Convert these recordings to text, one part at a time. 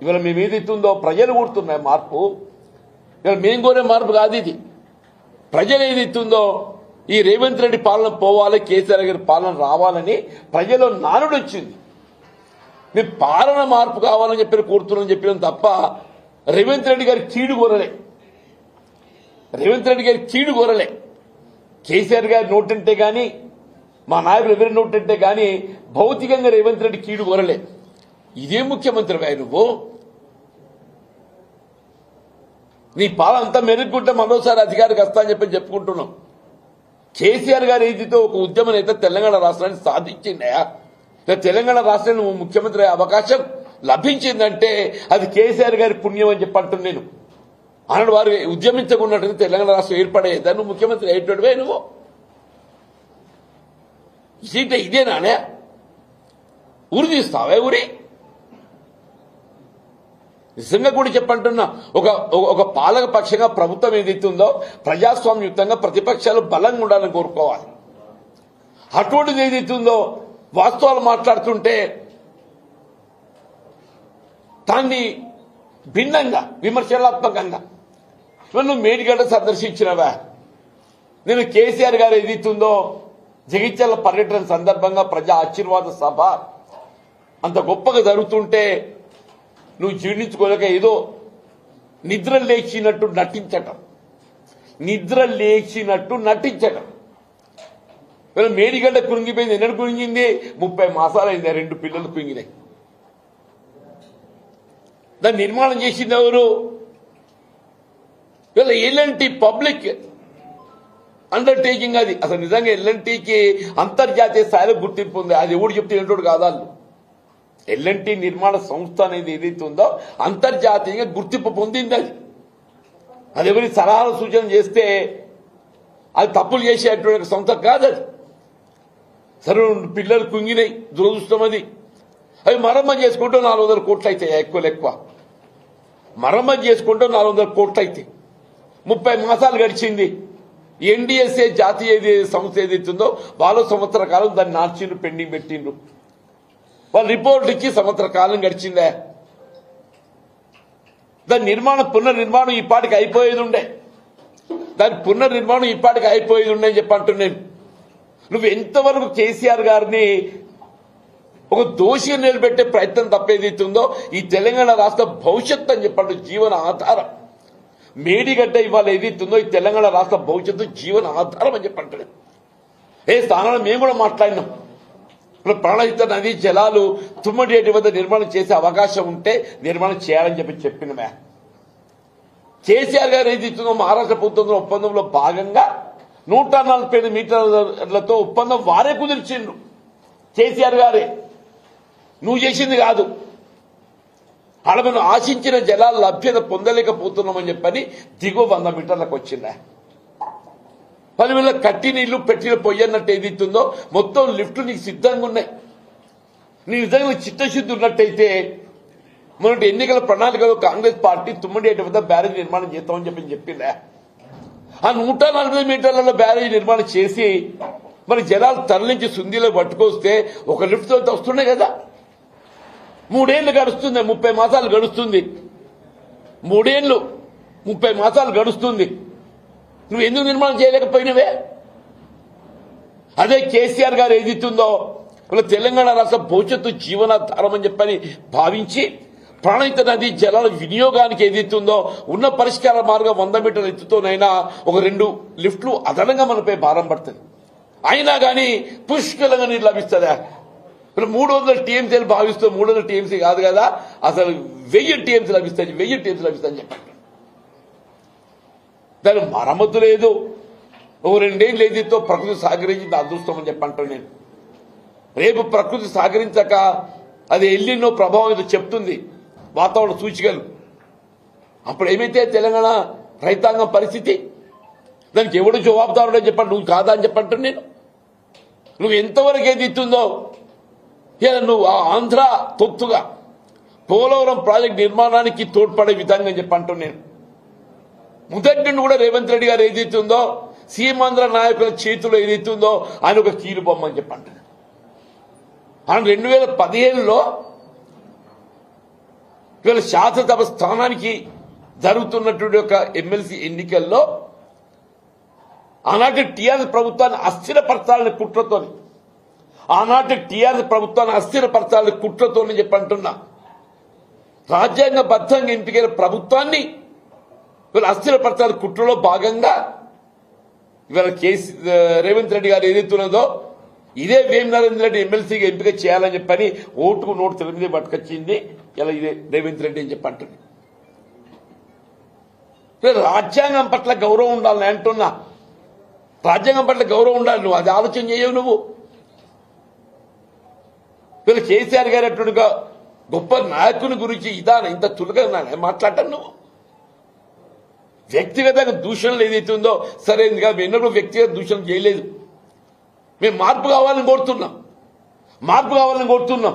ఇవాళ మేము ఏదైతుందో ప్రజలు కూడుతున్నాయి మార్పు. ఇవాళ మేము కోరే మార్పు కాదు ఇది. ప్రజలు ఏదైతుందో ఈ రేవంత్ రెడ్డి పాలన పోవాలి, కేసీఆర్ గారి పాలన రావాలని ప్రజల్లో నానుడు వచ్చింది. మేము పాలన మార్పు కావాలని చెప్పి కోరుతున్నాం చెప్పినాం తప్ప రేవంత్ రెడ్డి గారి కీడు కోరలే. రేవంత్ రెడ్డి గారి కీడు కోరలే. కేసీఆర్ గారి నోటంటే గాని మా నాయకులు ఎవరి నోటంటే గాని భౌతికంగా రేవంత్ రెడ్డి కీడు కోరలే. ఇదే ముఖ్యమంత్రి నువ్వు నీ పాలన అంతా మెరుగుకుంటే మరోసారి అధికారికి వస్తా అని చెప్పి చెప్పుకుంటున్నాం. కేసీఆర్ గారు ఏదైతే ఒక ఉద్యమ నేత తెలంగాణ రాష్ట్రాన్ని సాధించిందయా, తెలంగాణ రాష్ట్రాన్ని నువ్వు ముఖ్యమంత్రి అయ్యే అవకాశం లభించిందంటే అది కేసీఆర్ గారి పుణ్యం అని చెప్పి అంటున్నాను నేను. అన్నాడు వారు ఉద్యమించకున్నట్టు తెలంగాణ రాష్ట్రం ఏర్పడేదా నువ్వు ముఖ్యమంత్రి అయ్యేటోడివే. నువ్వు ఇదేనానే ఊరి తీస్తావే ఊరి నిజంగా కూడా చెప్పంటున్నా. ఒక పాలక పక్షంగా ప్రభుత్వం ఏదైతుందో ప్రజాస్వామ్యయుతంగా ప్రతిపక్షాలు బలంగా ఉండాలని కోరుకోవాలి. అటువంటిది ఏదైతుందో వాస్తవాలు మాట్లాడుతుంటే దాన్ని భిన్నంగా విమర్శనాత్మకంగా నువ్వు మేడిగడ్డ సందర్శించినవా. నేను కేసీఆర్ గారు ఏదైతుందో జగిత్యాల పర్యటన సందర్భంగా ప్రజా ఆశీర్వాద సభ అంత గొప్పగా జరుగుతుంటే నువ్వు జీర్ణించుకోలేక ఏదో నిద్ర లేచినట్టు నటించటం. మేడిగడ్డ కురింగిపోయింది. ఎన్నడు కురింగింది? 30 మాసాలైంది. 2 పిల్లలు కురింగినాయి. దాన్ని నిర్మాణం చేసింది ఎవరు? వీళ్ళ ఎల్ఎన్టీ పబ్లిక్ అండర్టేకింగ్. అది అసలు నిజంగా ఎల్ఎన్టీకి అంతర్జాతీయ స్థాయిలో గుర్తింపు ఉంది. అది ఎవడు చెప్తే ఏంటోడు కాదాళ్ళు. ఎల్ఎన్టీ నిర్మాణ సంస్థ అనేది ఏదైతే ఉందో అంతర్జాతీయంగా గుర్తింపు పొందింది. అది ఎవరి సలహాలు సూచన చేస్తే అది తప్పులు చేసేటువంటి సంస్థ కాదు. అది సరే పిల్లలు కుంగినాయి, దురదృష్టం అది. అవి మరమ్మతు చేసుకుంటూ 400 కోట్లు అవుతాయి. ఎక్కువ మరమ్మతు చేసుకుంటూ 400 కోట్లు అవుతాయి. 30 మాసాలు గడిచింది. ఎన్డీఎస్ఏ జాతీయ సంస్థ ఏదైతుందో వాళ్ళు సంవత్సర కాలం దాన్ని నార్చిండ్రు, పెండింగ్ పెట్టిండ్రు. వాళ్ళు రిపోర్ట్ ఇచ్చి సంవత్సర కాలం గడిచిందే. దాని పునర్నిర్మాణం ఈ పాటికి అయిపోయేది ఉండే. అని చెప్పి అంటున్నాను. నువ్వు ఎంతవరకు కేసీఆర్ గారిని ఒక దోషిగా నిలబెట్టే ప్రయత్నం తప్పేదైతుందో ఈ తెలంగాణ రాష్ట్ర భవిష్యత్తు అని చెప్పండి జీవన ఆధారం. మేడిగడ్డ ఇవాళ ఏదైతుందో ఈ తెలంగాణ రాష్ట్ర భవిష్యత్తు జీవన ఆధారం అని చెప్పంటాడు. ఏ స్థానాలు మేము కూడా మాట్లాడినాం. ఇప్పుడు ప్రాణహిత నదీ జలాలు తుమ్మడేటి వద్ద నిర్మాణం చేసే అవకాశం ఉంటే నిర్మాణం చేయాలని చెప్పినమే. కేసీఆర్ గారు ఏదైతుందో మహారాష్ట్ర ప్రభుత్వంలో ఒప్పందంలో భాగంగా 145 మీటర్లతో ఒప్పందం వారే కుదిర్చిండ్రు. కేసీఆర్ గారే, నువ్వు చేసింది కాదు. అలా మనం ఆశించిన జలాల లభ్యత పొందలేకపోతున్నామని చెప్పని దిగువ 100 మీటర్లకు వచ్చిందా. 10,000 కట్టి నీళ్లు పెట్టిన పొయ్యన్నట్టు ఏదైతుందో మొత్తం లిఫ్ట్లు నీకు సిద్ధంగా ఉన్నాయి. నీ నిజంగా చిత్తశుద్ధి ఉన్నట్టయితే మొన్నటి ఎన్నికల ప్రణాళికలో కాంగ్రెస్ పార్టీ తుమ్మడేటి వద్ద బ్యారేజ్ నిర్మాణం చేస్తామని చెప్పిందా. ఆ 140 మీటర్లలో బ్యారేజ్ నిర్మాణం చేసి మరి జలాలు తరలించి సుందీలో పట్టుకొస్తే ఒక లిఫ్ట్ తో వస్తున్నాయి కదా. 3 ఏళ్లు గడుస్తుంది, 30 మాసాలు గడుస్తుంది. 3 ఏళ్లు 30 మాసాలు గడుస్తుంది. నువ్వు ఎందుకు నిర్మాణం చేయలేకపోయినవే? అదే కేసీఆర్ గారు ఏదిస్తుందో తెలంగాణ రాష్ట్ర భవిష్యత్తు జీవనాధారం అని చెప్పని భావించి ప్రాణహిత నదీ జలాల వినియోగానికి ఏదైతుందో ఉన్న పరిష్కార మార్గం 100 మీటర్ల ఎత్తుతోనైనా ఒక 2 లిఫ్ట్లు అదనంగా మనపై భారం పడుతుంది. అయినా కానీ పుష్కలంగా నీరు లభిస్తుందా? 300 టీఎంసీలు భావిస్తూ 300 టీఎంసీ కాదు కదా, అసలు 1000 టీఎంసీ లభిస్తాయి. 1000 టీఎంసీ లభిస్తాయని చెప్పండి. దాని మరమ్మతు లేదు. ఓ 2 ఏళ్ళు ఏదైతే ప్రకృతి సహకరించింది అదృష్టం అని చెప్పంటాను నేను. రేపు ప్రకృతి సహకరించక అది ఎల్లినో ప్రభావం ఏదో చెప్తుంది వాతావరణ సూచికలు. అప్పుడు ఏమైతే తెలంగాణ రైతాంగం పరిస్థితి? దానికి ఎవడు జవాబుదారుడని చెప్పండి. నువ్వు కాదా అని చెప్పంటాను నేను. నువ్వు ఎంతవరకు ఏది ఇస్తుందో నువ్వు ఆంధ్ర తొత్తుగా పోలవరం ప్రాజెక్టు నిర్మాణానికి తోడ్పడే విధంగా చెప్పంటాను నేను. మొదటి నుండి కూడా రేవంత్ రెడ్డి గారు ఏదైతుందో సీమాంధ్ర నాయకుల చేతిలో ఏదైతుందో ఆయన ఒక కీలు బొమ్మ అని చెప్పంటాడు. ఆయన 2015లో ఇవాళ శాసనసభ స్థానానికి జరుగుతున్నటువంటి ఒక ఎమ్మెల్సీ ఎన్నికల్లో ఆనాటి టీఆర్ఎస్ ప్రభుత్వాన్ని అస్థిరపరచాలని కుట్రతో చెప్పంటున్నా. రాజ్యాంగబద్ధంగా ఎంపికైన ప్రభుత్వాన్ని ఇవాళ అస్థిరపరచాలని కుట్రలో భాగంగా ఇవాళ రేవంత్ రెడ్డి గారు ఏదైతున్నదో ఇదే వేం నరేంద్ర రెడ్డి ఎమ్మెల్సీగా ఎంపిక చేయాలని చెప్పని ఓటుకు నోటు తెలియదు పట్టుకొచ్చింది ఇలా ఇదే రేవంత్ రెడ్డి అని చెప్పంటుంది. రాజ్యాంగం పట్ల గౌరవం ఉండాలని అంటున్నా. రాజ్యాంగం పట్ల గౌరవం ఉండాలి. నువ్వు అది ఆలోచన చేయవు. నువ్వు వీళ్ళు కేసీఆర్ గారు అట్టుగా గొప్ప నాయకుని గురించి ఇంత చులకన మాట్లాడటం నువ్వు. వ్యక్తిగతంగా దూషణలు ఏదైతే ఉందో సరైనదిగా ఎన్నడూ వ్యక్తిగత దూషణ చేయలేదు. మేము మార్పు కావాలని కోరుతున్నాం.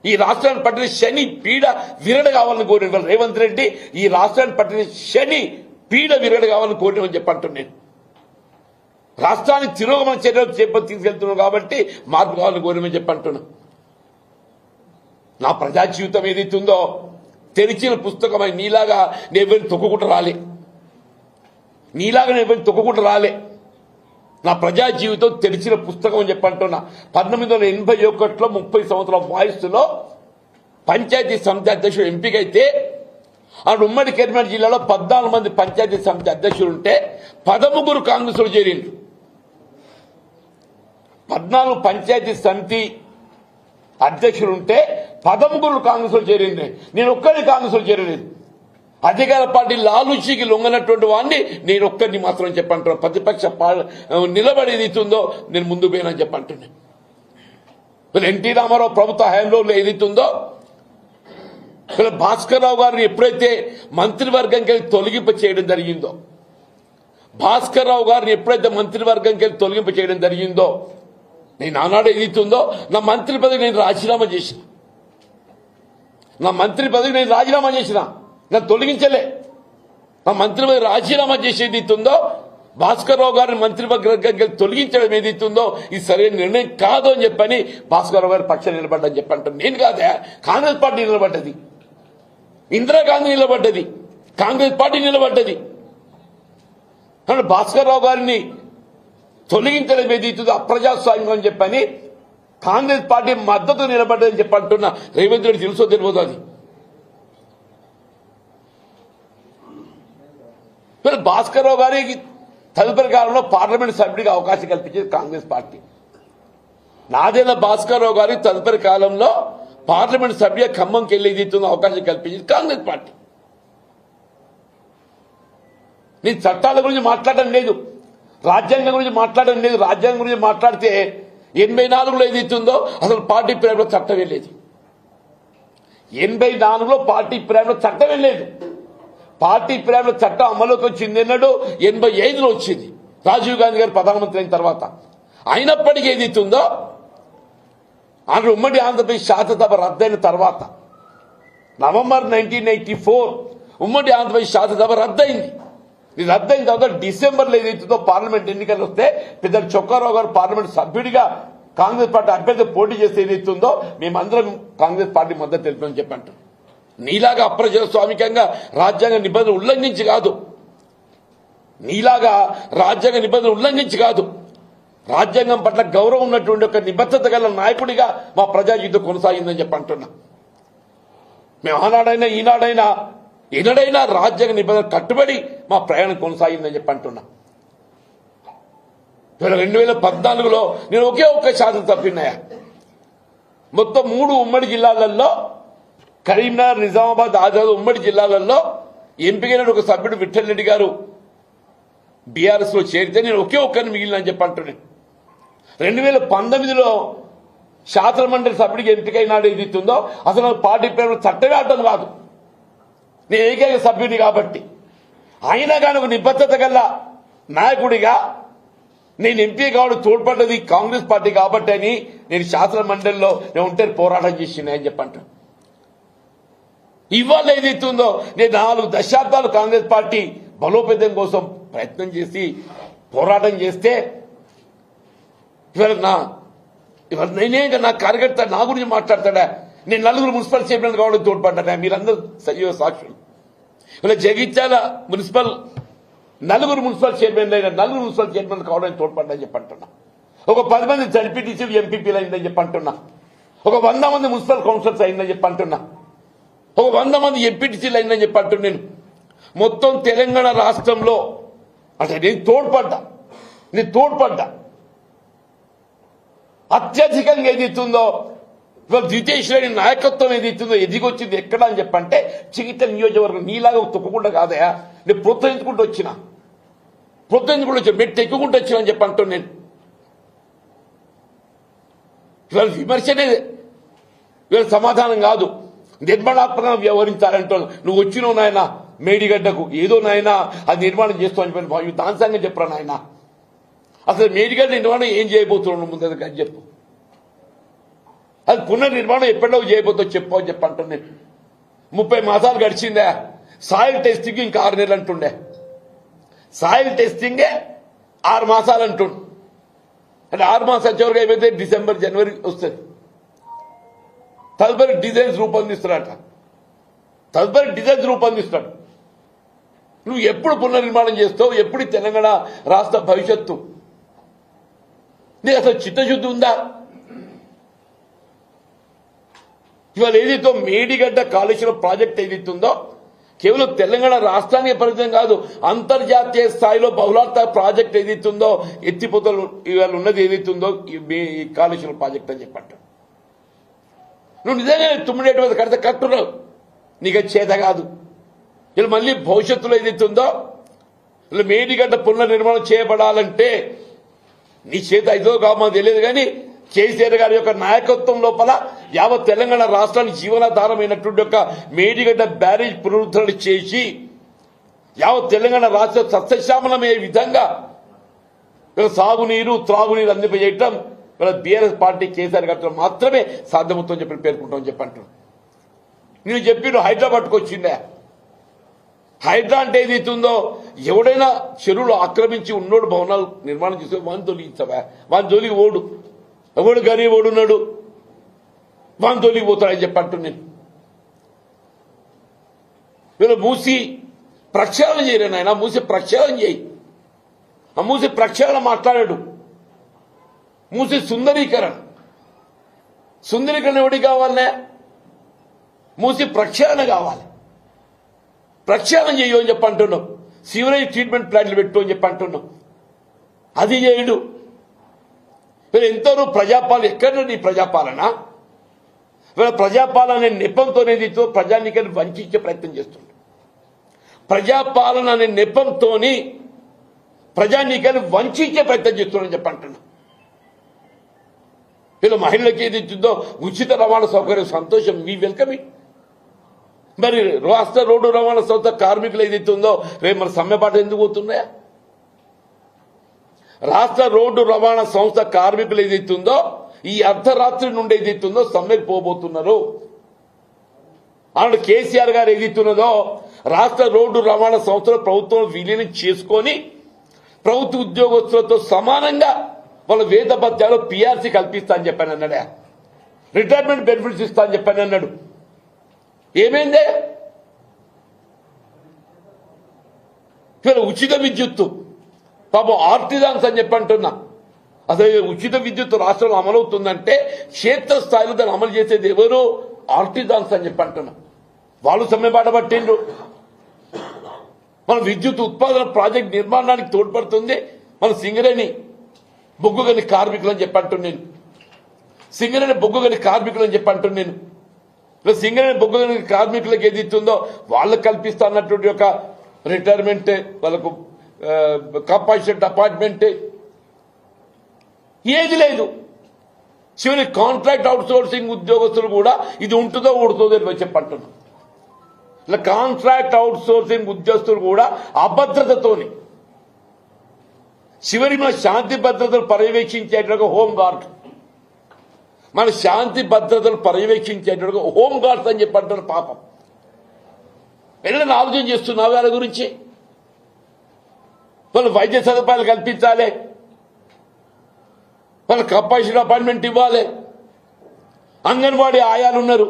ఈ రాష్ట్రాన్ని పట్టిన శని పీడ విరడ కావాలని కోరిన రేవంత్ రెడ్డి ఈ రాష్ట్రాన్ని పట్టిన శని పీడ విరడ కావాలని కోరినని చెప్పంటున్నాను. రాష్ట్రానికి తిరోగమన చర్యలు తీసుకెళ్తున్నాం కాబట్టి మార్పు కావాలని కోరినని చెప్పంటున్నా. నా ప్రజా జీవితం ఏదైతుందో తెరిచిన పుస్తకమై నీలాగా నేను తొక్కుకుంటూ రాలే. నా ప్రజా జీవితం తెరిచిన పుస్తకం అని చెప్పంటున్నా. 1981లో 30 సంవత్సరాల వయస్సులో పంచాయతీ సమితి అధ్యక్షుడు ఎంపికైతే ఆ ఉమ్మడి కరీంనగర్ జిల్లాలో 14 మంది పంచాయతీ సమితి అధ్యక్షులు ఉంటే 13 కాంగ్రెస్లో చేరిండు. 14 పంచాయతీ సమితి అధ్యక్షులు ఉంటే 13 కాంగ్రెస్లో చేరింది. నేను ఒక్కరిని కాంగ్రెస్లో చేరలేదు. అధికార పార్టీ లాలూచీకి లొంగనటువంటి వాడిని నేను ఒక్కరిని మాత్రం చెప్పంటున్నా. ప్రతిపక్ష నిలబడేది ఇస్తుందో నేను ముందు పోయినని చెప్పంటున్నాను. ఎన్టీ రామారావు ప్రభుత్వ హయాంలో ఏదైతుందో భాస్కర్ రావు గారిని ఎప్పుడైతే మంత్రివర్గంకి తొలగింప చేయడం జరిగిందో నేను ఆనాడు ఏదైతుందో నా మంత్రి పదవికి నేను రాజీనామా చేసిన నన్ను తొలగించలే. నా మంత్రి పదవి రాజీనామా చేసేది ఇస్తుందో భాస్కర్ రావు గారిని మంత్రివర్గంకి తొలగించడం ఏదైతుందో ఇది సరైన నిర్ణయం కాదు అని చెప్పని భాస్కర్ రావు గారి పక్షాన్ని నిలబడ్డని చెప్పంటాను. నేను కాదా, కాంగ్రెస్ పార్టీ నిలబడ్డది. ఇందిరాగాంధీ నిలబడ్డది, కాంగ్రెస్ పార్టీ నిలబడ్డది. భాస్కర్ రావు గారిని తొలగించడం ఏదైతుందో అప్రజాస్వామ్యం అని చెప్పని కాంగ్రెస్ పార్టీ మద్దతు నిలబడ్డదని చెప్పంటున్నా. రేవంత్ రెడ్డి తెలుసో తెలియదు. అది భాస్కర్ రావు గారికి తదుపరి కాలంలో పార్లమెంట్ సభ్యుడిగా అవకాశం కల్పించేది కాంగ్రెస్ పార్టీ. నాదేళ్ల భాస్కర్ రావు గారికి తదుపరి కాలంలో పార్లమెంట్ సభ్యుడిగా ఖమ్మంకి వెళ్ళేది అవకాశం కల్పించేది కాంగ్రెస్ పార్టీ. నేను చట్టాల గురించి మాట్లాడడం లేదు, రాజ్యాంగం గురించి మాట్లాడడం లేదు. రాజ్యాంగం గురించి మాట్లాడితే 84లో ఏదైతుందో అసలు పార్టీ ప్రేమలో చట్టమే లేదు. 84లో పార్టీ ప్రేమలో చట్టమే లేదు. పార్టీ ప్రేమలో చట్టం అమలుకి వచ్చింది ఎన్నడూ 85లో వచ్చింది రాజీవ్ గాంధీ గారు ప్రధానమంత్రి అయిన తర్వాత. అయినప్పటికీ ఏదైతుందో అక్కడ ఉమ్మడి ఆంధ్రప్రదేశ్ శాసనసభ రద్దయిన తర్వాత నవంబర్ 1984 ఉమ్మడి ఆంధ్రప్రదేశ్ శాసనసభ రద్దయింది. ఇది రద్దయిన తర్వాత డిసెంబర్లో ఏదైతుందో పార్లమెంట్ ఎన్నికలు వస్తే పెద్ద చొక్కారావు గారు పార్లమెంట్ సభ్యుడిగా కాంగ్రెస్ పార్టీ అభ్యర్థి పోటీ చేస్తే ఏదైతుందో మేమందరం కాంగ్రెస్ పార్టీ మద్దతు తెలిపామని చెప్పంటాం. నీలాగా అప్రజాస్వామికంగా రాజ్యాంగ నిబంధనలు ఉల్లంఘించి కాదు, రాజ్యాంగం పట్ల గౌరవం ఉన్నటువంటి ఒక నిబద్ధత గల నాయకుడిగా మా ప్రజా జీవితం కొనసాగిందని చెప్పంటున్నా. మేము ఆనాడైనా ఈనాడైనా ఎన్నడైనా రాజ్యాంగ నిబంధన కట్టుబడి మా ప్రయాణం కొనసాగిందని చెప్పంటున్నా. 2014లో నేను ఒకే ఒక్క శాసనసభ్యున్నాయా. మొత్తం 3 ఉమ్మడి జిల్లాలలో కరీంనగర్, నిజామాబాద్, ఆదిలాబాద్ ఉమ్మడి జిల్లాలలో ఎంపికైన ఒక సభ్యుడు విఠల్ రెడ్డి గారు బీఆర్ఎస్ లో చేరితే నేను ఒకే ఒక్కరిని మిగిలినని చెప్పంటున్నాను. 2019లో శాసనమండలి సభ్యుడికి ఎంపికైనాడు ఏదైతుందో అసలు పార్టీ పేరు చట్టమే అడ్డం కాదు, నేను ఏకైక సభ్యుని కాబట్టి. అయినా కానీ ఒక నిబద్ధత గల నాయకుడిగా నేను ఎంపీ కావడం తోడ్పడ్డది కాంగ్రెస్ పార్టీ కాబట్టి అని నేను శాసన మండలిలో నేను ఉంటే పోరాటం చేసిన అని చెప్పంటాను. ఇవాళ ఏదైతుందో నేను 4 దశాబ్దాలు కాంగ్రెస్ పార్టీ బలోపేతం కోసం ప్రయత్నం చేసి పోరాటం చేస్తే ఇవాళ నేనే నా కార్యకర్త నా గురించి మాట్లాడతాడా, నేను 4 మున్సిపల్ చైర్మన్ కావడం తోడ్పడ్డా. మీరందరూ సజీవ సాక్షులు. ఇలా జగిత్యాల మున్సిపల్ 4 మున్సిపల్ చైర్మన్లు అయినా 4 మున్సిపల్ చైర్మన్ కావడానికి తోడ్పడ్డా అని చెప్పంటున్నా. ఒక 10 మంది జడ్పీటీసీ ఎంపీపీలు అయిందని చెప్పంటున్నా. ఒక 100 మంది మున్సిపల్ కౌన్సిలర్స్ అయిందని చెప్పంటున్నా. ఒక 100 మంది ఎంపీటీసీలు అయిందని చెప్పంటున్నా. నేను మొత్తం తెలంగాణ రాష్ట్రంలో అంటే నేను తోడ్పడ్డా. అత్యధికంగా ఏదైతుందో ఇవాళ ద్వితీయ శ్రేణి నాయకత్వం ఏదైతుందో ఎదిగొచ్చింది ఎక్కడ అని చెప్పంటే చిగిత్త నియోజకవర్గం. నీలాగా తొక్కకుండా కాదయా, నేను ప్రోత్సహించుకుంటూ వచ్చిన మెట్టు ఎక్కుకుంటూ వచ్చిన అని చెప్పంటాను. నేను ఇవాళ విమర్శనే ఇవాళ సమాధానం కాదు, నిర్మాణాత్మకంగా వ్యవహరించాలంటాను. నువ్వు వచ్చినావు నాయన మేడిగడ్డకు, ఏదో నాయన అది నిర్మాణం చేస్తావు అని చెప్పి దాని సంగతి చెప్పరా నాయన. అసలు మేడిగడ్డ నిర్మాణం ఏం చేయబోతున్నావు ముందు అని చెప్పు. అది పునర్నిర్మాణం ఎప్పటిలో చేయబోతుందో చెప్పు అని చెప్పంటాను. నేను 30 మాసాలు గడిచిందే, సాయిల్ టెస్టింగ్ ఇంకా 6 నెలలు అంటుండే. సాయిల్ టెస్టింగే 6 మాసాలు అంటుండు. అంటే 6 మాసాల చివరికి అయిపోతే డిసెంబర్ జనవరి వస్తుంది. తదుపరి డిజైన్స్ రూపొందిస్తాడు. నువ్వు ఎప్పుడు పునర్నిర్మాణం చేస్తావు? ఎప్పుడు తెలంగాణ రాష్ట్ర భవిష్యత్తు? నీకు అసలు చిత్తశుద్ధి ఉందా? ఇవాళ ఏదైతే మేడిగడ్డ కాళేశ్వరం ప్రాజెక్ట్ ఏదైతుందో కేవలం తెలంగాణ రాష్ట్రానికి పరిమితం కాదు, అంతర్జాతీయ స్థాయిలో బహుళార్థ ప్రాజెక్ట్ ఏదైతుందో ఎత్తిపోతలు ఇవాళ ఉన్నది ఏదైతుందో ఈ కాళేశ్వరం ప్రాజెక్ట్ అని చెప్పంట. నువ్వు నిజంగా 9 మీద కడితే కట్టున్నావు, నీకు చేత కాదు. ఇలా మళ్ళీ భవిష్యత్తులో ఏదైతుందో ఇలా మేడిగడ్డ పునర్నిర్మాణం చేయబడాలంటే నీ చేత ఐదో కామో తెలియదు, కానీ కేసీఆర్ గారి యొక్క నాయకత్వం లోపల యావత్ తెలంగాణ రాష్ట్రానికి జీవనాధారమైనటువంటి యొక్క మేడిగడ్డ బ్యారేజ్ పునరుద్ధరణ చేసి యావత్ తెలంగాణ రాష్ట్ర సస్యశ్యామలమయ్యే విధంగా సాగునీరు త్రాగునీరు అందింపజేయటం బీఆర్ఎస్ పార్టీ కేసీఆర్ గారితో మాత్రమే సాధ్యమవుతుందని చెప్పి పేర్కొంటామని చెప్పంటారు. నేను చెప్పిన హైదరాబాద్కు వచ్చిందే. హైడ్రా అంటే ఏదైతుందో ఎవడైనా చెరువులు ఆక్రమించి ఉన్నోడు భవనాలు నిర్మాణం చేసే వాని తొలగించవా? వాని జోలికి ఓడు, ఎవడు గరీబ్ ఓడున్నాడు వాని తోలికి పోతాడని చెప్పంటు. నేను వీళ్ళు మూసి ప్రక్షాళన చేయలేను ఆయన, మూసి ప్రక్షాళన చేయి. ఆ మూసి ప్రక్షాళన మాట్లాడాడు. మూసి సుందరీకరణ ఎవడికి కావాలనే? మూసి ప్రక్షాళన కావాలి. ప్రక్షాళన చేయు అని చెప్పంటున్నాం. సీవరేజ్ ట్రీట్మెంట్ ప్లాంట్లు పెట్టు అని చెప్పంటున్నాం. అది చేయడు. వీళ్ళు ఎంతరూ ప్రజాపాలన. ఎక్కడ నీ ప్రజాపాలన? వీళ్ళ ప్రజాపాలన అనే నెపంతోనేది ప్రజానికాన్ని వంచే ప్రయత్నం చేస్తుంది. ప్రజాపాలన అనే నెపంతో ప్రజానీకాన్ని వంచే ప్రయత్నం చేస్తున్నారని చెప్పంటున్నా. వీళ్ళు మహిళలకి ఏది ఇచ్చిందో ఉచిత రవాణా సౌకర్యం సంతోషం, మీ వెల్కమ్. మరి రాష్ట్ర రోడ్డు రవాణా సంస్థ కార్మికులు ఏదైతే ఉందో రేపు మన సమ్మెపాట ఎందుకు పోతున్నాయా? రాష్ట్ర రోడ్డు రవాణా సంస్థ కార్మికులు ఏదైతే ఉందో ఈ అర్ధరాత్రి నుండి ఏదైతే ఉందో సమ్మెకు పోబోతున్నారు. ఆనాడు కేసీఆర్ గారు ఏదైతున్నదో రాష్ట్ర రోడ్డు రవాణా సంస్థలో ప్రభుత్వం విలీనం చేసుకొని ప్రభుత్వ ఉద్యోగస్తులతో సమానంగా వాళ్ళ వేద భత్యాలు పీఆర్సీ కల్పిస్తా అని చెప్పాను అన్నాడే. రిటైర్మెంట్ బెనిఫిట్స్ ఇస్తా అని చెప్పాను అన్నాడు. ఏమైందే? ఉచిత విద్యుత్తు పాపం ఆర్టిజాన్స్ అని చెప్పంటున్నా. అసలు ఉచిత విద్యుత్ రాష్ట్రంలో అమలవుతుందంటే క్షేత్రస్థాయిలో దాన్ని అమలు చేసేది ఎవరు? ఆర్టిజాన్స్ అని చెప్పంటున్నా. వాళ్ళు సమ్మెబాట పట్టిండ్రు. మన విద్యుత్ ఉత్పాదన ప్రాజెక్ట్ నిర్మాణానికి తోడ్పడుతుంది మన సింగరేణి బొగ్గుగని కార్మికులు అని చెప్పంటున్నాను నేను. సింగరేణి బొగ్గుగని కార్మికులు అని చెప్పంటున్నాను నేను. సింగరేణి బొగ్గుగని కార్మికులకు ఏది ఇస్తుందో వాళ్ళకు కల్పిస్తా అన్నటువంటి ఒక రిటైర్మెంట్, వాళ్ళకు కంపల్సరీ అపాయింట్మెంట్ ఏది లేదు. చివరి కాంట్రాక్ట్ అవుట్ సోర్సింగ్ ఉద్యోగస్తులు కూడా ఇది ఉంటుందో ఊడుతుందో అని చెప్పంటున్నాను. ఇలా కాంట్రాక్ట్ అవుట్ సోర్సింగ్ ఉద్యోగస్తులు కూడా అభద్రతతోని చివరి మన శాంతి భద్రతలు పర్యవేక్షించేటట్టుగా హోంగార్డ్, మన శాంతి భద్రతలు పర్యవేక్షించేటట్టుగా హోంగార్డ్స్ అని చెప్పంటారు. పాపం వెళ్ళని ఆలోచన చేస్తున్నావు వాళ్ళ గురించి. వాళ్ళు వైద్య సదుపాయాలు కల్పించాలి, వాళ్ళ కంపల్సరీ అపాయింట్మెంట్ ఇవ్వాలి, అంగన్వాడీ ఆయాలు ఉన్నారు.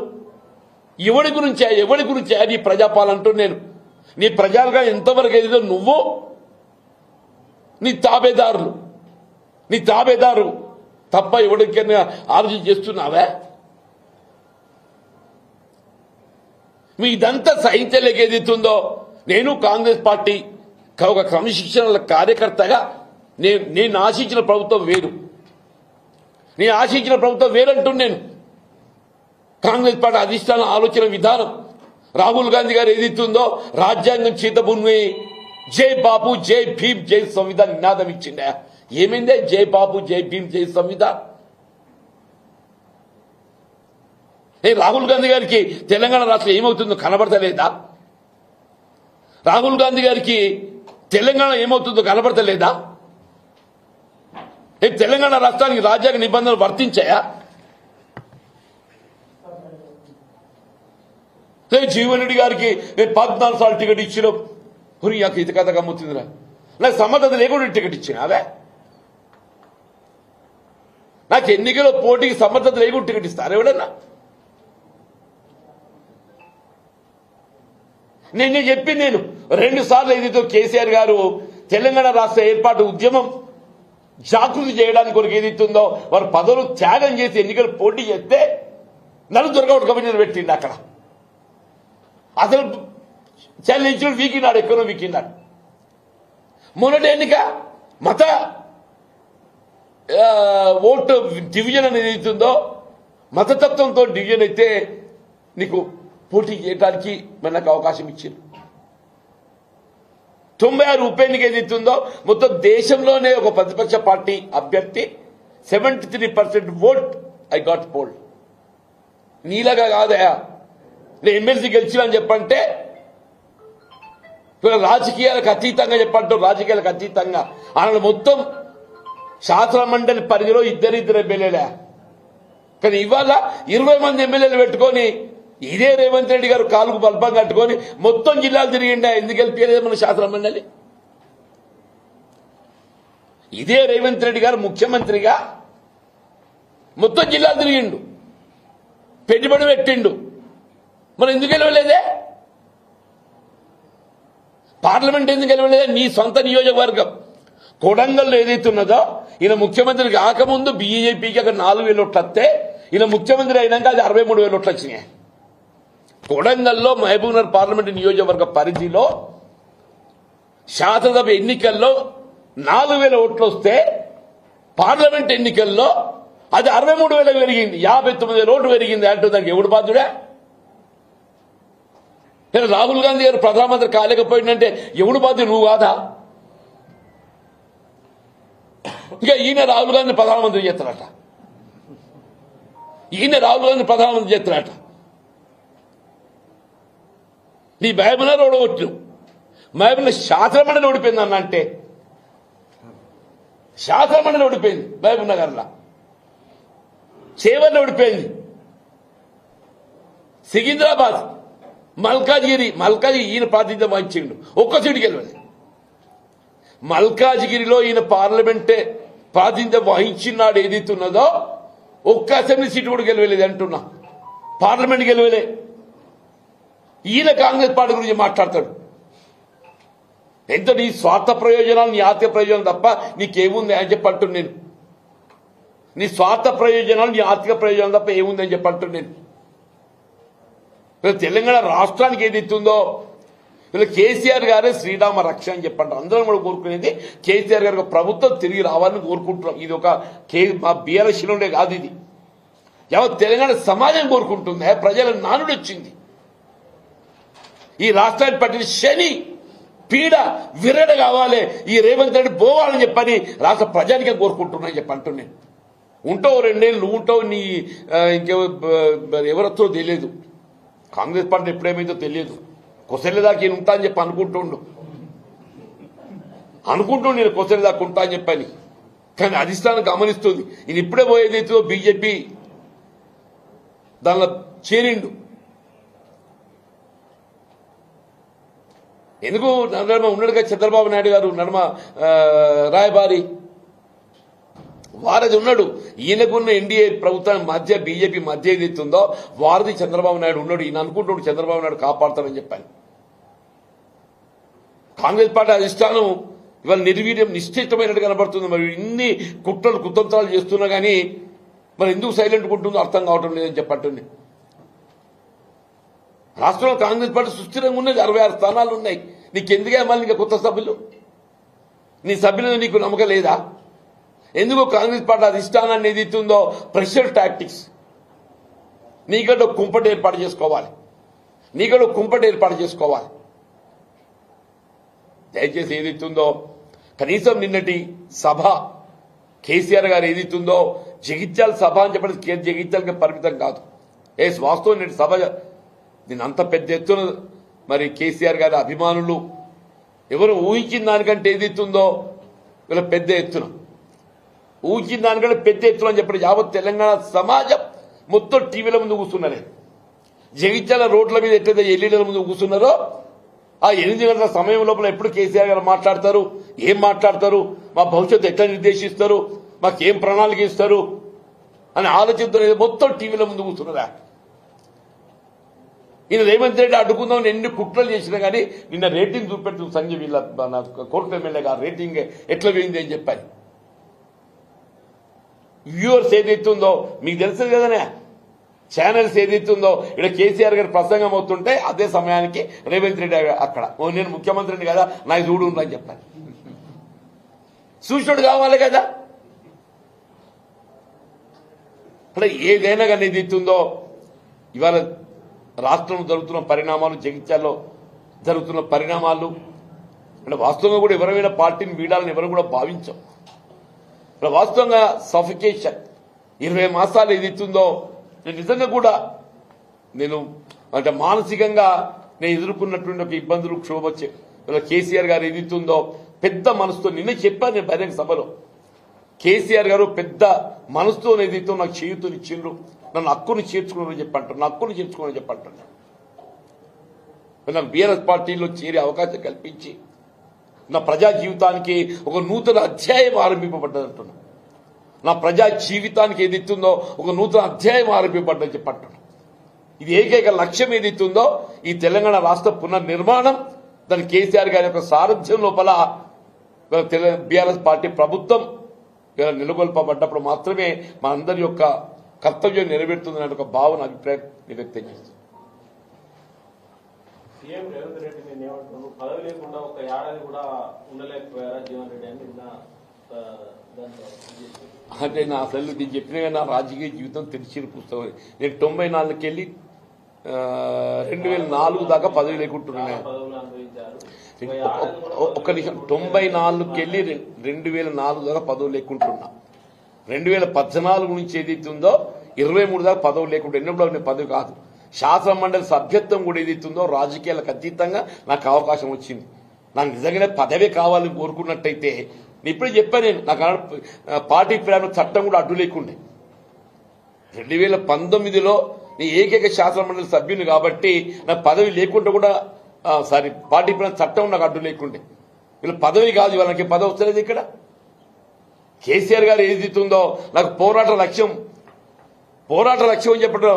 ఎవడి గురించి నీ ప్రజాపాలన అంటూ నేను నీ ప్రజలుగా ఎంతవరకు ఏదో నువ్వు నీ తాబేదారు తప్ప ఎవరికైనా ఆలోచన చేస్తున్నావా? మీ ఇదంతా సాహిత్యంలోకి ఏదైతుందో నేను కాంగ్రెస్ పార్టీ ఒక క్రమశిక్షణ కార్యకర్తగా నేను ఆశించిన ప్రభుత్వం వేరు, నేను ఆశించిన ప్రభుత్వం వేరంటూ నేను కాంగ్రెస్ పార్టీ అధిష్టాన ఆలోచన విధానం రాహుల్ గాంధీ గారు ఏదైతుందో రాజ్యాంగం చేతబుని జై బాపు జై భీమ్ జై సంవిధాన్ నినాదం ఇచ్చిండే. ఏమైందే జై బాపు జై భీమ్ జై సంవిధాన్? రాహుల్ గాంధీ గారికి తెలంగాణ రాష్ట్రం ఏమవుతుందో కనబడతలేదా? రాహుల్ గాంధీ గారికి తెలంగాణ ఏమవుతుందో కనబడతలేదా? తెలంగాణ రాష్ట్రానికి రాజ్యాంగ నిబంధనలు వర్తించాయా? జీవన్ రెడ్డి గారికి 14 సార్లు టికెట్ ఇచ్చినాం. నాకు ఇది కథ గమ్ముతుందిరా, నాకు సమర్థత లేకుండా టికెట్ ఇచ్చినావే. నాకు ఎన్నికల పోటీకి సమర్థత లేకుండా టికెట్ ఇస్తారు ఎవడన్నా? నేను చెప్పింది నేను 2 సార్లు ఏదైతే కేసీఆర్ గారు తెలంగాణ రాష్ట్ర ఏర్పాటు ఉద్యమం జాగృతి చేయడానికి కొరకు ఏదైతుందో వారు పదవులు త్యాగం చేసి ఎన్నికలు పోటీ చేస్తే నన్ను దొరకబడి పెట్టిండు. అక్కడ అసలు చల్లించుడు వీకినాడు, ఎక్కడో వీకినాడు. మొన్నటి ఎన్నిక మత ఓటు డివిజన్ అనేది అవుతుందో మతతత్వంతో డివిజన్ అయితే నీకు పోటీ చేయడానికి మనకు అవకాశం ఇచ్చింది. 96 ఉప ఎన్నిక ఏదైతుందో మొత్తం దేశంలోనే ఒక ప్రతిపక్ష పార్టీ అభ్యర్థి 73% ఓట్ ఐ గాట్ పోల్డ్. నీలాగా కాదయా నేను ఎమ్మెల్సీ గెలిచినని చెప్పంటే రాజకీయాలకు అతీతంగా చెప్పంటారు. రాజకీయాలకు అతీతంగా ఆయన మొత్తం శాసన మండలి పరిధిలో ఇద్దరు ఎమ్మెల్యేలే. కానీ ఇవాళ 20 మంది ఎమ్మెల్యేలు పెట్టుకొని ఇదే రేవంత్ రెడ్డి గారు కాలుకు బల్బం కట్టుకొని మొత్తం జిల్లాలు తిరిగిండా. ఎందుకు గెలిపేలేదు మన శాసన మండలి? ఇదే రేవంత్ రెడ్డి గారు ముఖ్యమంత్రిగా మొత్తం జిల్లాలు తిరిగిండు, పెట్టుబడి పెట్టిండు. మనం ఎందుకు గెలవలేదే? పార్లమెంట్ ఎందుకు గెలవలేదే? నీ సొంత నియోజకవర్గం కొడంగల్లో ఏదైతున్నదో ఈయన ముఖ్యమంత్రి కాకముందు బీజేపీకి అక్కడ 4,000 ఓట్లు వస్తే ఈయన ముఖ్యమంత్రి అయినాక అది 63,000 ఓట్లు వచ్చినాయి. కొడంగల్లో మహబూబ్నగర్ పార్లమెంట్ నియోజకవర్గ పరిధిలో శాసనసభ ఎన్నికల్లో 4,000 ఓట్లు వస్తే పార్లమెంట్ ఎన్నికల్లో అది 63,000 పెరిగింది. 59,000 ఓట్లు పెరిగింది అంటూ దానికి ఎవడు బాధ్యుడే? రాహుల్ గాంధీ గారు ప్రధానమంత్రి కాలేకపోయిందంటే ఎవడు బాధ్యుడు? నువ్వు కాదా? ఇంకా ఈయన రాహుల్ గాంధీ ప్రధానమంత్రి చేస్తారట, నీ మహబూబ్నగర్ ఓడగొట్టు. మహబూబ్నగర్ శాసనమండలి ఓడిపోయింది అన్న, అంటే శాసనమండలి ఓడిపోయింది. మహబూబ్నగర్లో చేవెళ్ళ ఓడిపోయింది. సికింద్రాబాద్ మల్కాజ్గిరి ఈయన ప్రాతినిధ్యం వహించిండు, ఒక్క సీటు గెలవలేదు. మల్కాజ్గిరిలో ఈయన పార్లమెంటే ప్రాతినిధ్యం వహించినాడు ఏదైతున్నదో ఒక్క అసెంబ్లీ సీటు కూడా గెలవలేదు అంటున్నా. పార్లమెంట్ గెలవలే. ఈయన కాంగ్రెస్ పార్టీ గురించి మాట్లాడతాడు. ఎంత నీ స్వార్థ ప్రయోజనాలు, నీ ఆర్థిక ప్రయోజనాలు తప్ప నీకేముంది అని చెప్పంటున్నాను నేను. నీ స్వార్థ ప్రయోజనాలు, నీ ఆర్థిక ప్రయోజనాలు తప్ప ఏముంది అని చెప్పంటున్నాను నేను. తెలంగాణ రాష్ట్రానికి ఏదైతుందో వీళ్ళు కేసీఆర్ గారే శ్రీరామ రక్ష అని చెప్పంటారు. అందరం కూడా కోరుకునేది కేసీఆర్ గారి ప్రభుత్వం తిరిగి రావాలని కోరుకుంటున్నాం. ఇది ఒక మా బీఆర్ఎస్ ఉండే కాదు, ఇది యావత్ తెలంగాణ సమాజం కోరుకుంటుంది. ప్రజల నానుడు వచ్చింది. ఈ రాష్ట్రాన్ని పట్టిన శని పీడ విరడ కావాలి, ఈ రేవంత్ రెడ్డి పోవాలని చెప్పని రాష్ట్ర ప్రజానికే కోరుకుంటున్నా చెప్పంటున్నాను. ఉంటావు 2 ఏళ్ళు, నువ్వు ఉంటావు, నీ ఎవరొచ్చో తెలియదు. కాంగ్రెస్ పార్టీ ఎప్పుడేమైందో తెలియదు. కొసలేదాకా ఈయన ఉంటా అని చెప్పి అనుకుంటుండు నేను కొసలేదాకా ఉంటా అని చెప్పని. కానీ అధిష్టానం గమనిస్తుంది. ఈయన ఇప్పుడే పోయేదైతే బీజేపీ దానిలో చేరిండు. ఎందుకు నడమ ఉన్నాడుగా చంద్రబాబు నాయుడు గారు, నడమ రాయబారి వారది ఉన్నాడు. ఈయనకున్న ఎన్డీఏ ప్రభుత్వం మధ్య బీజేపీ మధ్య ఏదైతుందో వారది చంద్రబాబు నాయుడు ఉన్నాడు. ఈయన అనుకుంటున్నాడు చంద్రబాబు నాయుడు కాపాడతానని చెప్పాను. కాంగ్రెస్ పార్టీ అధిష్టానం ఇవాళ నిర్వీర్యం నిశ్చితమైనట్టు కనబడుతుంది. మరి ఇన్ని కుట్రలు కుతంత్రాలు చేస్తున్నా కానీ మరి ఎందుకు సైలెంట్ ఉంటుందో అర్థం కావటం లేదని చెప్పండి. రాష్ట్రంలో కాంగ్రెస్ పార్టీ సుస్థిరంగా ఉన్నది. 66 స్థానాలు ఉన్నాయి. నీకెందుకే మళ్ళీ ఇంకా కొత్త సభ్యులు? నీ సభ్యులు నీకు నమ్మకం లేదా? ఎందుకు కాంగ్రెస్ పార్టీ అధిష్టానాన్ని ఏదైతుందో ప్రెషర్ టాక్టిక్స్ నీకంటే కుంపటి ఏర్పాటు చేసుకోవాలి. దయచేసి ఏదైతుందో కనీసం నిన్నటి సభ కేసీఆర్ గారు ఏదైతుందో జగిత్యాల సభ అని చెప్పి జగిత్యాలకి పరిమితం కాదు. వాస్తవం నిన్నటి సభ దీని అంత పెద్ద ఎత్తున మరి కేసీఆర్ గారి అభిమానులు ఎవరు ఊహించిన దానికంటే ఏదైతుందో వీళ్ళ పెద్ద ఎత్తున అని చెప్పి యావత్ తెలంగాణ సమాజం మొత్తం టీవీల ముందు కూర్చున్నారే. జగిత్యాల రోడ్ల మీద ఎట్లయితే ఎల్ఈడీల ముందు కూర్చున్నారో ఆ 8 గంటల సమయం లోపల ఎప్పుడు కేసీఆర్ గారు మాట్లాడతారు, ఏం మాట్లాడతారు, మా భవిష్యత్తు ఎట్లా నిర్దేశిస్తారు, మాకేం ప్రణాళిక ఇస్తారు అని ఆలోచిస్తూ మొత్తం టీవీల ముందు కూర్చున్నారా. ఈయన రేవంత్ రెడ్డి అడ్డుకుందామని ఎన్ని కుట్రలు చేసినా కానీ నిన్న రేటింగ్ చూపెడుతూ సంజయ్ వీళ్ళ కోర్టు ఎమ్మెల్యే గారు రేటింగ్ ఎట్లా పోయింది అని చెప్పాను. వ్యూవర్స్ ఏదైతుందో మీకు తెలుసు కదనే, ఛానల్స్ ఏదైతుందో ఇక్కడ కేసీఆర్ గారి ప్రసంగం అవుతుంటే అదే సమయానికి రేవంత్ రెడ్డి అక్కడ నేను ముఖ్యమంత్రిని కదా నాకు చూడు అని చెప్పాను. చూసినోడు కావాలి కదా. అంటే ఏదైనా కానీ ఏదైతుందో ఇవాళ రాష్ట్రంలో జరుగుతున్న పరిణామాలు, జగిత్యాల్లో జరుగుతున్న పరిణామాలు అంటే వాస్తవంగా కూడా ఎవరైనా పార్టీని వీడాలని ఎవరు కూడా భావించాం. వాస్తవంగా సఫికేషన్ 20 మాసాలు ఏదైతుందో నేను నిజంగా కూడా నేను అంటే మానసికంగా నేను ఎదుర్కొన్నటువంటి ఒక ఇబ్బందులు క్షోభ కేసీఆర్ గారు ఏదైతుందో పెద్ద మనసుతో నిన్న చెప్పాను నేను బహిరంగ సభలో. కేసీఆర్ గారు పెద్ద మనసుతో ఏదైతే నాకు చేయుతూని ఇచ్చిండ్రు, నన్ను హక్కును చేర్చుకోమని చెప్పంటారు, నా హక్కును చేర్చుకోమని చెప్పంటారు. నాకు బీఆర్ఎస్ పార్టీలో చేరే అవకాశం కల్పించి నా ప్రజా జీవితానికి ఒక నూతన అధ్యాయం ఆరంభింపబడ్డదంటున్నా. నా ప్రజా జీవితానికి ఏదైతుందో ఒక నూతన అధ్యాయం ఆరంభింపబడ్డని చెప్పంటున్నా. ఇది ఏకైక లక్ష్యం ఏదైతుందో ఈ తెలంగాణ రాష్ట్ర పునర్నిర్మాణం, దాని కేసీఆర్ గారి యొక్క సారథ్యం లోపల బీఆర్ఎస్ పార్టీ ప్రభుత్వం నెలకొల్పబడ్డప్పుడు మాత్రమే మనందరి యొక్క కర్తవ్యం నెరవేరుతుందనే ఒక భావన అభిప్రాయం వ్యక్తం చేస్తుంది. సీఎం రేవంత్ రెడ్డి పదవి లేకుండా ఒక ఏడాది కూడా ఉండలేకపోయారా జీవన్ రెడ్డి అని అంటే నా అసలు నేను చెప్పిన నా రాజకీయ జీవితం తెలిసిన పుస్తకం. నేను 94కి వెళ్ళి 2004 దాకా పదవి లేకుంటున్నాను. ఒక్క నిమిషం, 94కి వెళ్ళి 2004 దాకా పదవి లేకుంటున్నా. 2014 నుంచి ఏదైతే ఉందో 23 దాకా పదవి లేకుండా ఎన్నప్పుడు పదవి కాదు, శాసన మండలి సభ్యత్వం కూడా ఏదైతుందో రాజకీయాలకు అతీతంగా నాకు అవకాశం వచ్చింది. నాకు నిజంగానే పదవే కావాలని కోరుకున్నట్టయితే నేను ఇప్పుడే చెప్పాను, నేను నాకు పార్టీ ప్రేమ చట్టం కూడా అడ్డు లేకుండే. 2019లో నీ ఏకైక శాసన మండలి సభ్యుని కాబట్టి నాకు పదవి లేకుండా కూడా పార్టీ ప్రేమ చట్టం నాకు అడ్డు లేకుండే. వీళ్ళ పదవి కాదు, వాళ్ళకి పదవి వస్తలేదు. ఇక్కడ కేసీఆర్ గారు ఏదైతుందో నాకు పోరాట లక్ష్యం అని చెప్పడం,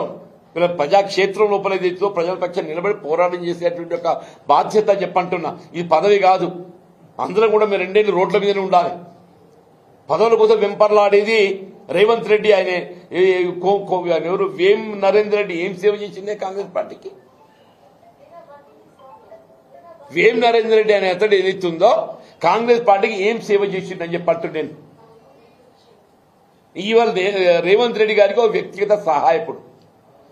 వీళ్ళ ప్రజాక్షేత్రం లోపల ఏదైతుందో ప్రజల పక్షాన్ని నిలబడి పోరాటం చేసేటువంటి ఒక బాధ్యత చెప్పంటున్నా. ఇది పదవి కాదు. అందరం కూడా మీరు 2 ఏళ్ళు రోడ్ల మీదనే ఉండాలి. పదవుల కోసం వెంపర్లాడేది రేవంత్ రెడ్డి. ఆయన ఎవరు వేం నరేందర్ రెడ్డి ఏం సేవ చేసిందే కాంగ్రెస్ పార్టీకి? వేం నరేందర్ రెడ్డి అనే అతడు ఏదైతుందో కాంగ్రెస్ పార్టీకి ఏం సేవ చేసిందని చెప్పట్టు నేను. ఇవాళ రేవంత్ రెడ్డి గారికి ఒక వ్యక్తిగత సహాయకుడు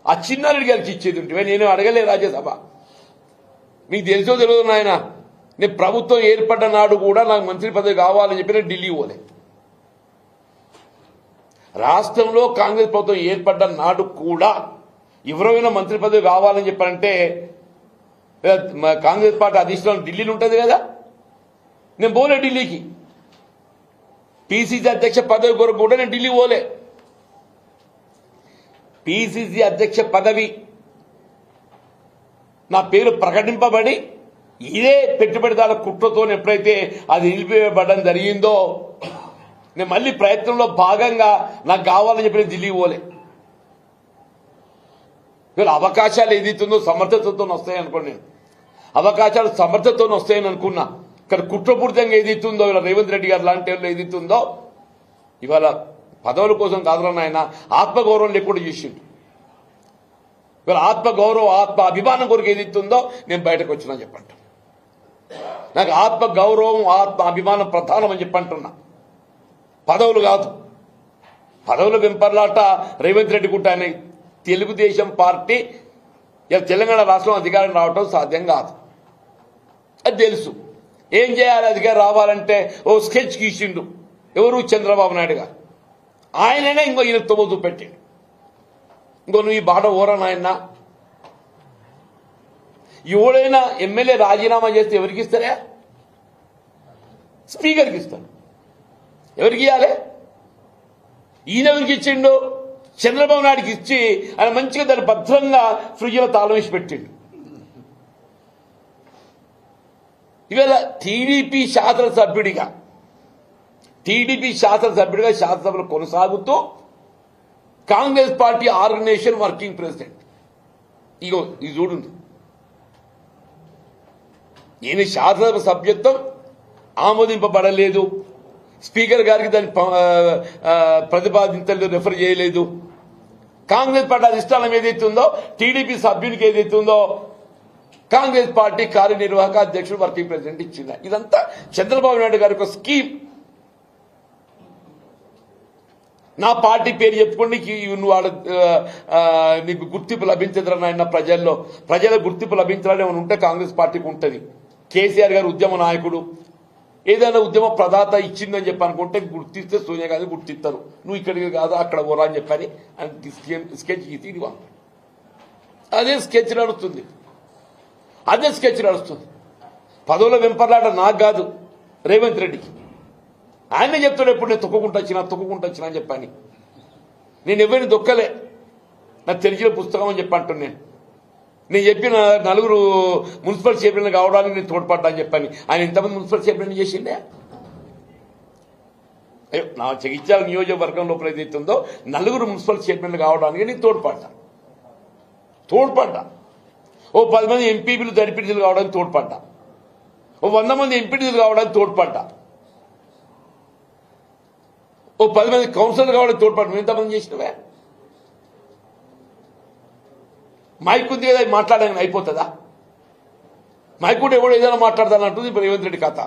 ఆ చిన్నారెడ్డి గారికి ఇచ్చేది ఉంటే నేను అడగలే రాజ్యసభ. మీకు తెలుసో తెలియదు నాయన, నేను ప్రభుత్వం ఏర్పడ్డ నాడు కూడా నాకు మంత్రి పదవి కావాలని చెప్పి నేను ఢిల్లీ పోలే. రాష్ట్రంలో కాంగ్రెస్ ప్రభుత్వం ఏర్పడ్డ నాడు కూడా ఎవరైనా మంత్రి పదవి కావాలని చెప్పారంటే కాంగ్రెస్ పార్టీ అధిష్టానం ఢిల్లీలో ఉంటుంది కదా, నేను పోలే ఢిల్లీకి. పిసిసి అధ్యక్ష పదవి కొరకు కూడా నేను ఢిల్లీ పోలే. పిసిసి అధ్యక్ష పదవి నా పేరు ప్రకటింపబడి ఇదే పెట్టుబడిదారుల కుట్రతో ఎప్పుడైతే అది నిలిపివేయబడడం జరిగిందో నేను మళ్ళీ ప్రయత్నంలో భాగంగా నాకు కావాలని చెప్పి నేను ఢిల్లీ పోలే. వీళ్ళ అవకాశాలు ఏదైతుందో సమర్థతతో వస్తాయి అనుకోండి. నేను అవకాశాలు సమర్థతతో వస్తాయని అనుకున్నా. ఇక్కడ కుట్రపూరితంగా ఏదైతుందో ఇలా రేవంత్ రెడ్డి గారు లాంటి వాళ్ళు ఏదైతుందో ఇవాళ పదవుల కోసం కాదురా నాయన, ఆత్మగౌరవం లేకుండా చేసిండు. ఇవాళ ఆత్మగౌరవం ఆత్మ అభిమానం కొరకు ఏదైతుందో నేను బయటకు వచ్చినా చెప్పంట. నాకు ఆత్మ గౌరవం ఆత్మ అభిమానం ప్రధానం అని చెప్పంటున్నా, పదవులు కాదు. పదవుల వెంపర్లాట రేవంత్ రెడ్డి గుట్టానే తెలుగుదేశం పార్టీ ఇలా తెలంగాణ రాష్ట్రం అధికారం రావడం సాధ్యం కాదు, అది తెలుసు. ఏం చేయాలి అధికారం రావాలంటే ఓ స్కెచ్ గీసిండు ఎవరు, చంద్రబాబు నాయుడు గారు. ఆయననే ఇంకో ఈయన తొమ్మ చూపెట్టిండు. ఇంకో నువ్వు ఈ బాట ఓరా నాయన, ఎవడైనా ఎమ్మెల్యే రాజీనామా చేస్తే ఎవరికి ఇస్తారా? స్పీకర్కి ఇస్తారు. ఎవరికి ఇవ్వాలి? ఈయన ఎవరికి ఇచ్చిండు? చంద్రబాబు నాయుడికి ఇచ్చి ఆయన మంచిగా దాన్ని భద్రంగా ఫ్రిడ్జ్లో తాళం వేసి పెట్టిండు. ఇవాళ టీడీపీ శాసనసభ్యుడిగా శాసనసభలో కొనసాగుతూ Congress party organisation working president. ఇగో ఇది చూడండి, ఈయన శాసనసభ సభ్యత్వం ఆమోదింపబడలేదు, స్పీకర్ గారికి దాన్ని ప్రతిపాదించలేదు, రెఫర్ చేయలేదు. కాంగ్రెస్ పార్టీ అధిష్టానం ఏదైతే ఉందో టీడీపీ సభ్యునికి ఏదైతే ఉందో కాంగ్రెస్ పార్టీ కార్యనిర్వాహక అధ్యక్షుడు వర్కింగ్ ప్రెసిడెంట్ ఇచ్చింది. ఇదంతా చంద్రబాబు నాయుడు గారి ఒక స్కీమ్. నా పార్టీ పేరు చెప్పుకోండి, నువ్వు నీకు గుర్తింపు లభించదురా నాయన, ప్రజల గుర్తింపు లభించాలని ఏమైనా ఉంటే కాంగ్రెస్ పార్టీకి ఉంటుంది. కేసీఆర్ గారు ఉద్యమ నాయకుడు, ఏదైనా ఉద్యమ ప్రదాత ఇచ్చిందని చెప్పి అనుకుంటే గుర్తిస్తే సోనియా గాంధీ గుర్తిస్తారు. నువ్వు ఇక్కడికి కాదు అక్కడ పోరా అని చెప్పని స్కెచ్ గీసి ఇది అదే స్కెచ్ నడుస్తుంది. పదవుల వెంపర్లాట నాకు కాదు, రేవంత్ రెడ్డికి. ఆయనే చెప్తాడు ఎప్పుడు నేను తొక్కుకుంటూ వచ్చినా అని చెప్పని. నేను ఎవరిని దొక్కలే, నాకు తెలిసిన పుస్తకం అని చెప్పి అంటున్నాను. నేను చెప్పిన 4 మున్సిపల్ చైర్మన్లు కావడానికి నేను తోడ్పడ్డా అని చెప్పని. ఆయన ఇంతమంది మున్సిపల్ చైర్మన్ చేసిండే? నా జగిత్యాల నియోజకవర్గం లోపల ఏదైతే ఉందో 4 మున్సిపల్ చైర్మన్లు కావడానికి నేను తోడ్పడ్డా. ఓ 10 మంది ఎంపీలు జడ్పీటీసీలు కావడానికి తోడ్పడ్డా. ఓ 100 మంది ఎంపీటీసీలు కావడానికి తోడ్పడ్డా. ఓ 10 మంది కౌన్సిలర్లు కావడానికి తోడ్పడ్డా. నువ్వు ఎంతమంది చేసినవే? మైక్ ఉంది కదా, మాట్లాడడానికి అయిపోతుందా? మైక్ కూడా ఎవడో ఏదైనా మాట్లాడతానంటుంది రేవంత్ రెడ్డి కథ.